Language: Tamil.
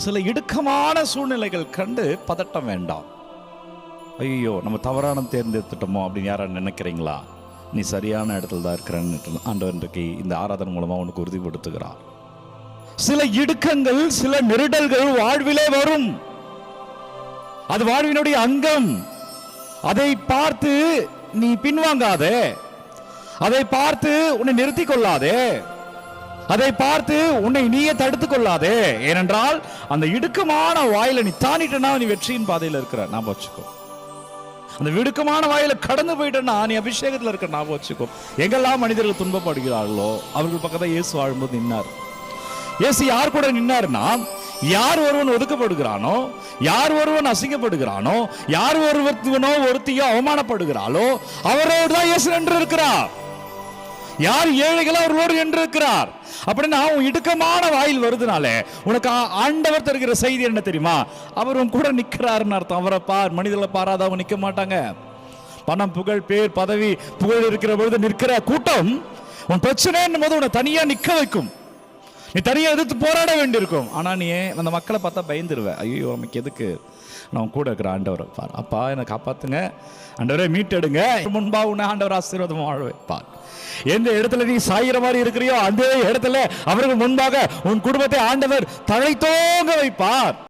சில இடுக்கமான சூழ்நிலைகள் கண்டு பதட்டம் வேண்டாம். ஐயோ நம்ம தவறான தேர்ந்தெடுத்துட்டோமோ அப்படின்னு யாரும் நினைக்கிறீங்களா? நீ சரியான இடத்துல தான் இருக்கிறன்னு ஆண்டவர் இன்றைக்கு இந்த ஆராதனை மூலமா உனக்கு உறுதிப்படுத்துகிறார். சில இடுக்கங்கள், சில நெருடல்கள் வாழ்விலே வரும். அது வாழ்வினுடைய அங்கம். அதை பார்த்து நீ பின்வாங்காதே, அதை பார்த்து உன்னை நிறுத்திக் கொள்ளாதே, அதை பார்த்து உன்னை நீயே தடுத்துக் கொள்ளாதே. ஏனென்றால் அந்த இடுக்கமான வாயில நீ தாண்டிட்டனா நீ வெற்றியின் பாதையில் இருக்கிற ஞாபகம் வச்சுக்கோ. அந்த இடுக்கமான வாயில கடந்து போயிட்டனா நீ அபிஷேகத்தில் இருக்கிற ஞாபகம் வச்சுக்கோ. எங்கெல்லாம் மனிதர்கள் துன்பப்படுகிறார்களோ அவர்கள் பக்கத்தில் இயேசு வாழும்போது நின்னார். இயேசு யார் கூட நின்னார்னா, யார் ஒருவன் ஒதுக்கப்படுகிறானோ, யார் ஒருவன் அசிங்கப்படுகிறானோ, யார் ஒருவனோ ஒருத்தியோ அவமானப்படுகிறாளோ அவரோடு தான் இயேசு நின்று இருக்கிறார். யார் ஏழைகளோ அவர்களோடு நின்று இருக்கிறார். அப்படின்னா உன் இடுக்கமான வாயில் வருதுனாலே உனக்கு ஆண்டவர் தருகிற செய்தி என்ன தெரியுமா? அவர் உன் கூட நிற்கிறாருன்னு அர்த்தம். அவரை பார், மனிதர்களை பாராதவங்க நிற்க மாட்டாங்க. பணம், புகழ், பேர், பதவி, புகழ் இருக்கிற பொழுது நிற்கிற கூட்டம் உன் பிரச்சனைன்னு போது உன்னை தனியா நிற்க வைக்கும். நீ தனியா எதிர்த்து போராட வேண்டியிருக்கும். ஆனா நீ அந்த மக்களை பார்த்தா பயந்துருவ. ஐயோ நமக்கு எதுக்கு, நான் கூட இருக்கிற ஆண்டவரை பார், அப்பா என்னை காப்பாத்துங்க, ஆண்டவரை மீட்டெடுங்க, முன்பா உன்னை ஆண்டவர் ஆசீர்வாதம் வாழ வைப்பார். எந்த இடத்துல நீ சாயிற மாதிரி இருக்கிறியோ அந்த இடத்துல அவர்கள் முன்பாக உன் குடும்பத்தை ஆண்டவர் தலை தோங்க வைப்பார்.